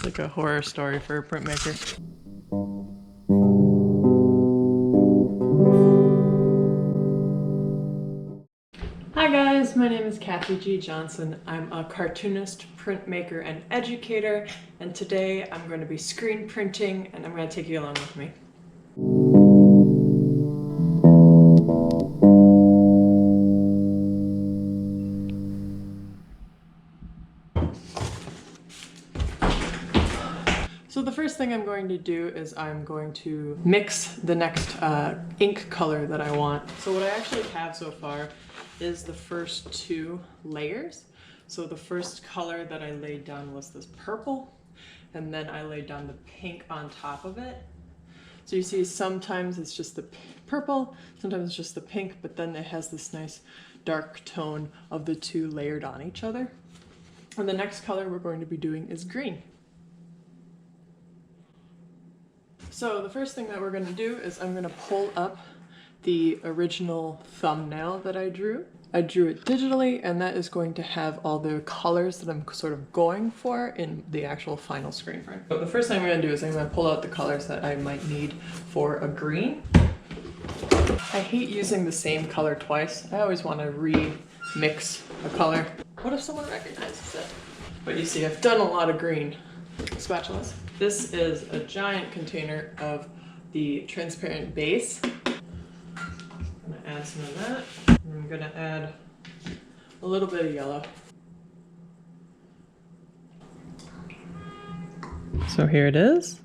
It's like a horror story for a printmaker. Hi guys, my name is Cathy G. Johnson. I'm a cartoonist, printmaker, and educator, and today I'm going to be screen printing, and I'm going to take you along with me. So the first thing I'm going to do is I'm going to mix the next ink color that I want. So what I actually have so far is the first two layers. So the first color that I laid down was this purple, and then I laid down the pink on top of it. So you see sometimes it's just the purple, sometimes it's just the pink, but then it has this nice dark tone of the two layered on each other. And the next color we're going to be doing is green. So the first thing that we're going to do is I'm going to pull up the original thumbnail that I drew. I drew it digitally, and that is going to have all the colors that I'm sort of going for in the actual final screen print. So the first thing I'm going to do is I'm going to pull out the colors that I might need for a green. I hate using the same color twice. I always want to remix a color. What if someone recognizes it? But you see, I've done a lot of green spatulas. This is a giant container of the transparent base. I'm gonna add some of that. I'm gonna add a little bit of yellow. So here it is.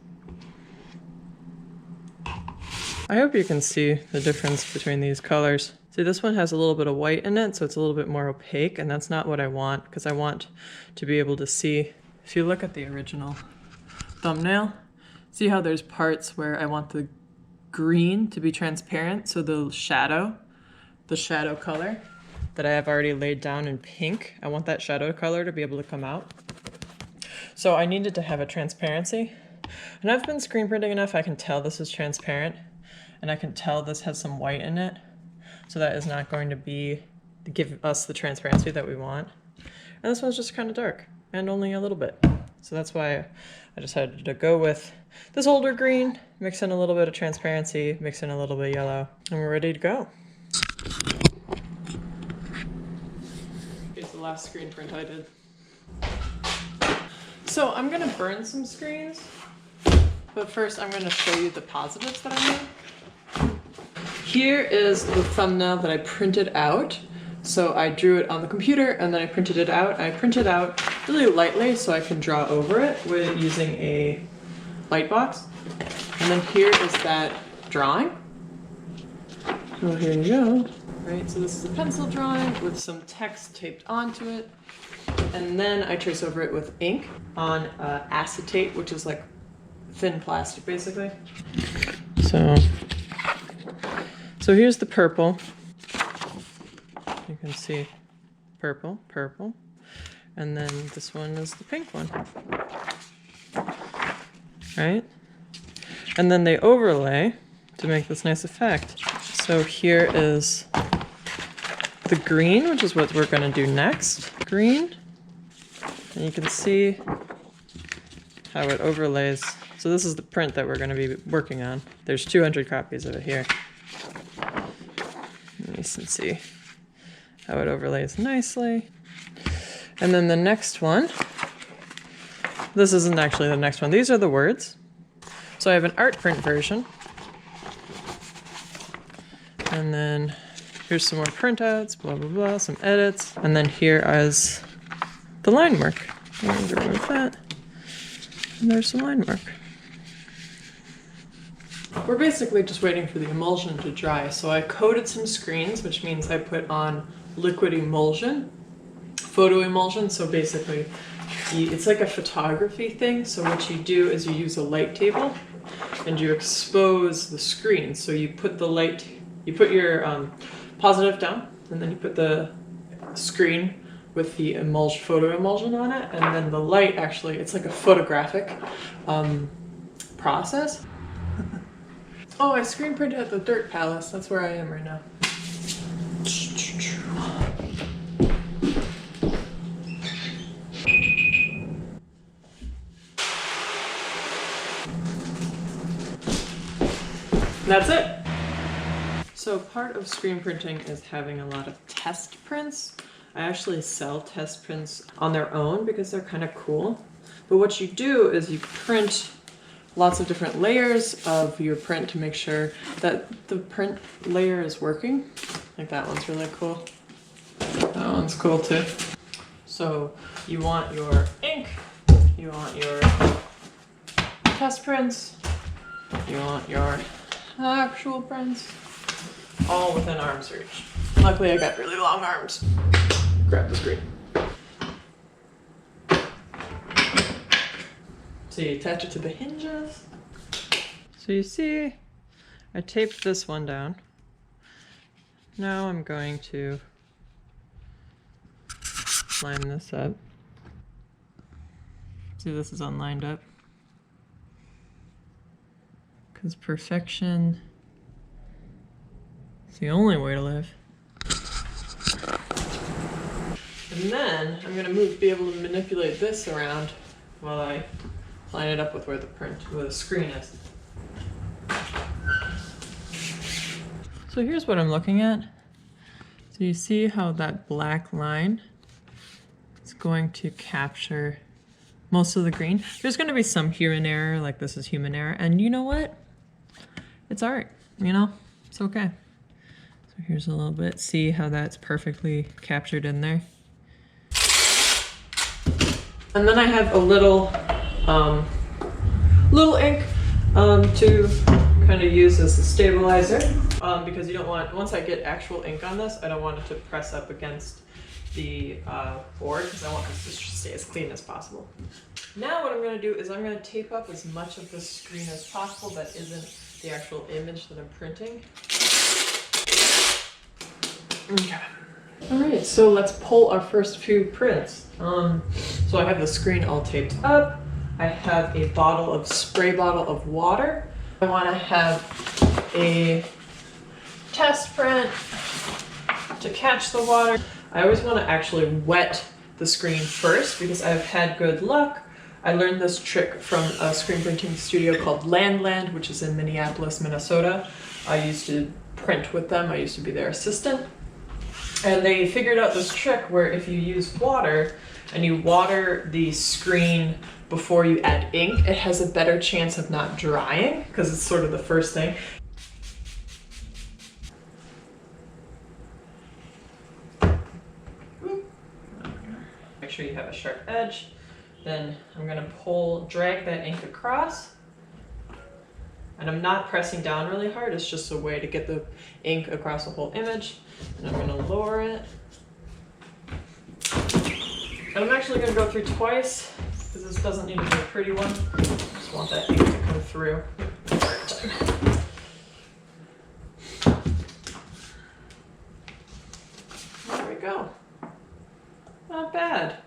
I hope you can see the difference between these colors. See, this one has a little bit of white in it, so it's a little bit more opaque, and that's not what I want, because I want to be able to see. If you look at the original thumbnail, see how there's parts where I want the green to be transparent, so the shadow color that I have already laid down in pink, I want that shadow color to be able to come out. So I needed to have a transparency, and I've been screen printing enough I can tell this is transparent, and I can tell this has some white in it, so that is not going to give us the transparency that we want. And this one's just kind of dark and only a little bit. So that's why I decided to go with this older green, mix in a little bit of transparency, mix in a little bit of yellow, and we're ready to go. Here's the last screen print I did. So I'm gonna burn some screens, but first I'm gonna show you the positives that I made. Here is the thumbnail that I printed out. So I drew it on the computer and then I printed it out. I printed out really lightly so I can draw over it with using a light box. And then here is that drawing. So here you go. Right, so this is a pencil drawing with some text taped onto it. And then I trace over it with ink on acetate, which is like thin plastic basically. So here's the purple. You can see purple, purple, and then this one is the pink one, right? And then they overlay to make this nice effect. So here is the green, which is what we're gonna do next. Green, and you can see how it overlays. So this is the print that we're gonna be working on. There's 200 copies of it here. You can see how it overlays nicely. And then the next one, this isn't actually the next one, these are the words. So I have an art print version. And then here's some more printouts, blah, blah, blah, some edits. And then here is the line work. I'm going to remove that. And there's some line work. We're basically just waiting for the emulsion to dry. So I coated some screens, which means I put on liquid emulsion, photo emulsion. So basically it's like a photography thing. So what you do is you use a light table and you expose the screen. So you put your positive down, and then you put the screen with the photo emulsion on it, and then the light actually, it's like a photographic process. Oh, I screen printed at the Dirt Palace. That's where I am right now. That's it. So part of screen printing is having a lot of test prints. I actually sell test prints on their own because they're kind of cool. But what you do is you print lots of different layers of your print to make sure that the print layer is working. Like that one's really cool. That one's cool too. So you want your ink, you want your test prints, you want your actual prints, all within arm's reach. Luckily I got really long arms. Grab the screen. So you attach it to the hinges. So you see, I taped this one down. Now I'm going to line this up. See, this is unlined up. Because perfection is the only way to live. And then I'm gonna be able to manipulate this around while I line it up with where the screen is. So here's what I'm looking at. So you see how that black line is going to capture most of the green. There's going to be some human error, like this is human error, and you know what? It's art, you know? It's okay. So here's a little bit. See how that's perfectly captured in there? And then I have a little ink to kind of use as a stabilizer because you don't want, once I get actual ink on this, I don't want it to press up against the board because I want this to stay as clean as possible. Now what I'm going to do is I'm going to tape up as much of the screen as possible that isn't the actual image that I'm printing. Okay. Alright, so let's pull our first few prints. So I have the screen all taped up. I have a spray bottle of water. I want to have a test print to catch the water. I always want to actually wet the screen first because I've had good luck. I learned this trick from a screen printing studio called Land, which is in Minneapolis, Minnesota. I used to print with them. I used to be their assistant. And they figured out this trick where if you use water and you water the screen before you add ink, it has a better chance of not drying because it's sort of the first thing. Make sure you have a sharp edge. Then I'm going to drag that ink across. And I'm not pressing down really hard, it's just a way to get the ink across the whole image. And I'm going to lower it. And I'm actually going to go through twice, because this doesn't need to be a pretty one. I just want that ink to come through. There we go. Not bad.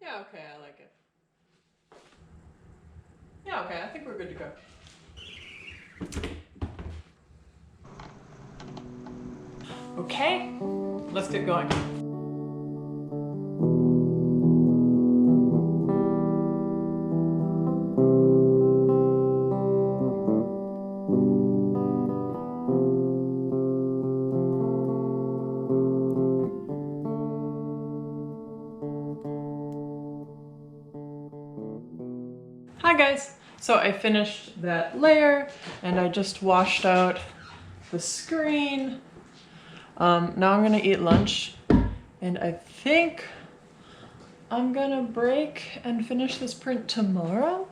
Yeah, okay, I like it. Yeah, okay, I think we're good to go. Okay, let's get going. Hi guys! So I finished that layer and I just washed out the screen. Now I'm gonna eat lunch and I think I'm gonna break and finish this print tomorrow.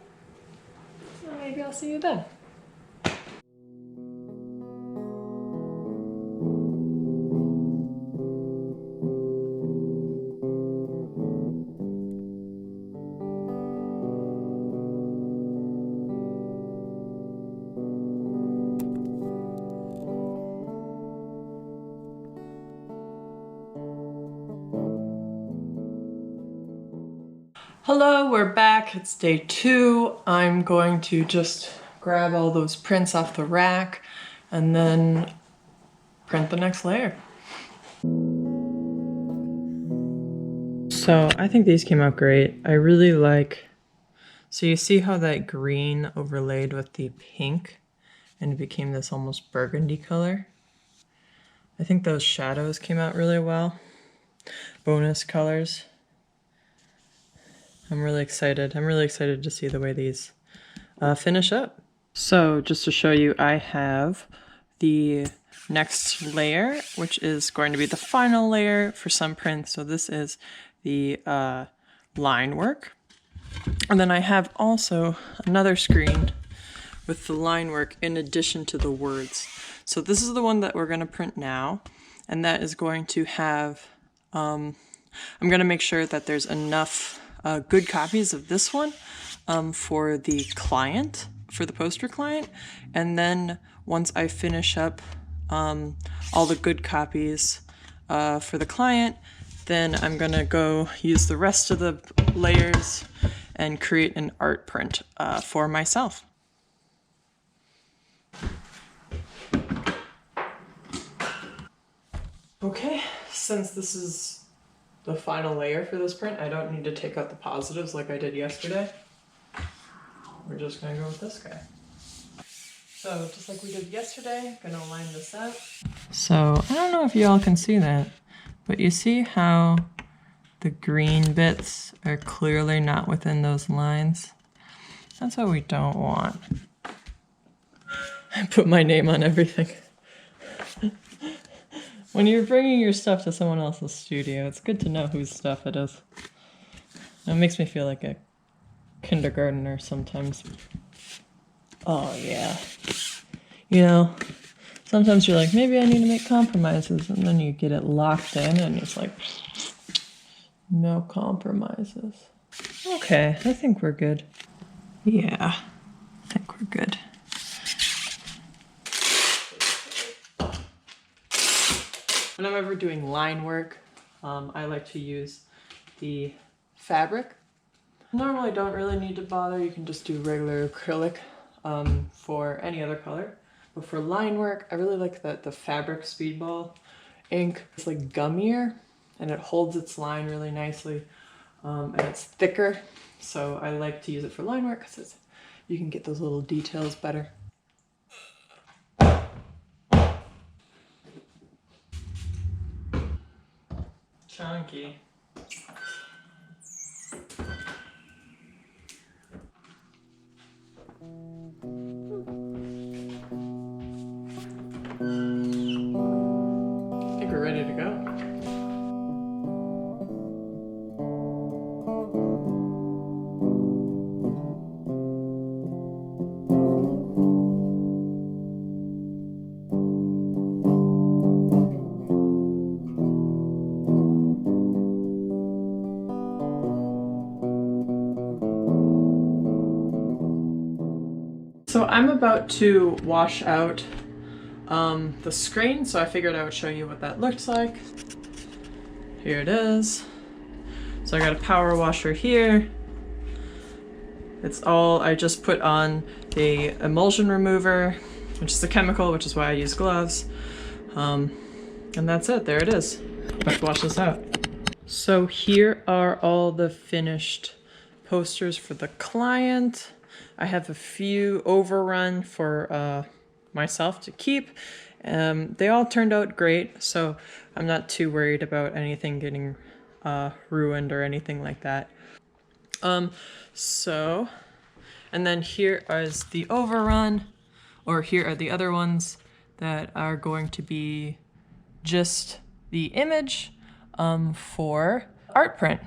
So maybe I'll see you then. Hello, we're back. It's day 2. I'm going to just grab all those prints off the rack and then print the next layer. So I think these came out great. I really like, so you see how that green overlaid with the pink and it became this almost burgundy color? I think those shadows came out really well. Bonus colors. I'm really excited. I'm really excited to see the way these finish up. So just to show you, I have the next layer, which is going to be the final layer for some prints. So this is the line work. And then I have also another screen with the line work in addition to the words. So this is the one that we're going to print now. And that is going to have, I'm going to make sure that there's enough good copies of this one for the client, for the poster client. And then once I finish up all the good copies for the client, then I'm gonna go use the rest of the layers and create an art print for myself. Okay, since this is the final layer for this print, I don't need to take out the positives like I did yesterday. We're just gonna go with this guy. So just like we did yesterday, gonna line this up. So I don't know if you all can see that, but you see how the green bits are clearly not within those lines? That's what we don't want. I put my name on everything. When you're bringing your stuff to someone else's studio, it's good to know whose stuff it is. It makes me feel like a kindergartner sometimes. Oh yeah. You know, sometimes you're like, maybe I need to make compromises, and then you get it locked in and it's like, no compromises. Okay, I think we're good. Yeah, I think we're good. When I'm ever doing line work, I like to use the fabric. Normally don't really need to bother, you can just do regular acrylic for any other color. But for line work, I really like that the fabric speedball ink is like gummier and it holds its line really nicely and it's thicker. So I like to use it for line work because you can get those little details better. Chunky. I think we're ready to go. So I'm about to wash out the screen, so I figured I would show you what that looks like. Here it is. So I got a power washer here. It's all, I just put on the emulsion remover, which is a chemical, which is why I use gloves. And that's it, there it is. I'm about to wash this out. So here are all the finished posters for the client. I have a few overrun for myself to keep. They all turned out great, so I'm not too worried about anything getting ruined or anything like that. And then here is the overrun, or here are the other ones that are going to be just the image for art print.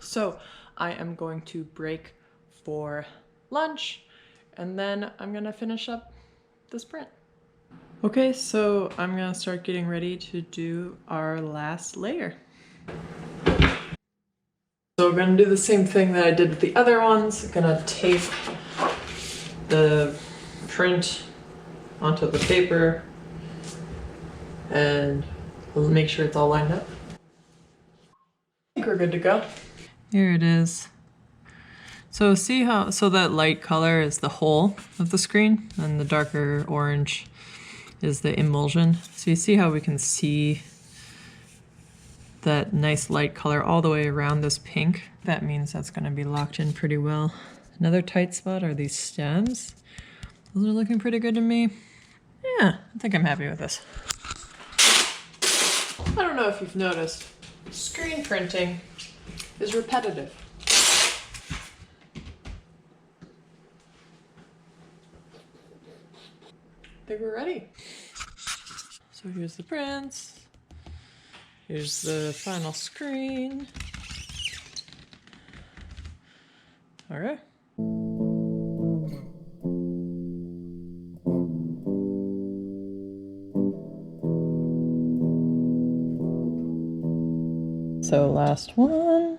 So I am going to break for lunch and then I'm gonna finish up this print. Okay, so I'm gonna start getting ready to do our last layer. So we're gonna do the same thing that I did with the other ones. I'm gonna tape the print onto the paper and we'll make sure it's all lined up. I think we're good to go. Here it is. So see how, so that light color is the whole of the screen and the darker orange is the emulsion. So you see how we can see that nice light color all the way around this pink. That means that's going to be locked in pretty well. Another tight spot are these stems. Those are looking pretty good to me. Yeah, I think I'm happy with this. I don't know if you've noticed, screen printing is repetitive. I think we're ready. So here's the prints. Here's the final screen. All right. So last one.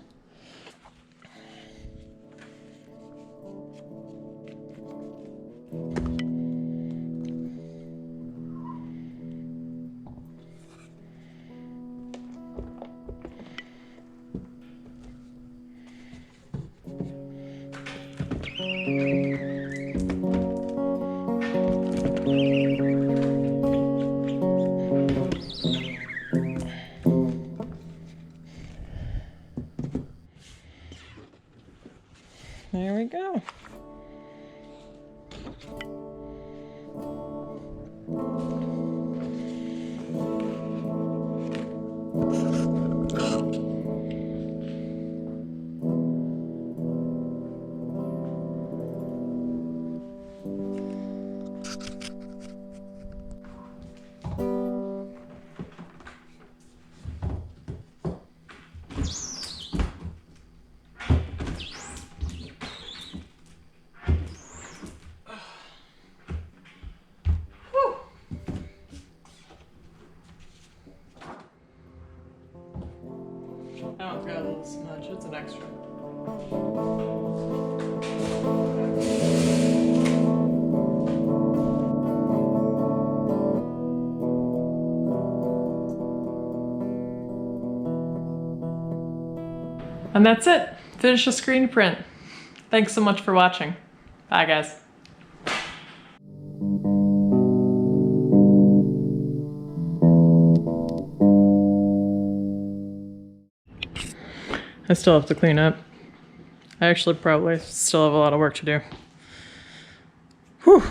There we go. Oh, it's got a little smudge. It's an extra. And that's it. Finish a screen print. Thanks so much for watching. Bye, guys. I still have to clean up. I actually probably still have a lot of work to do. Whew.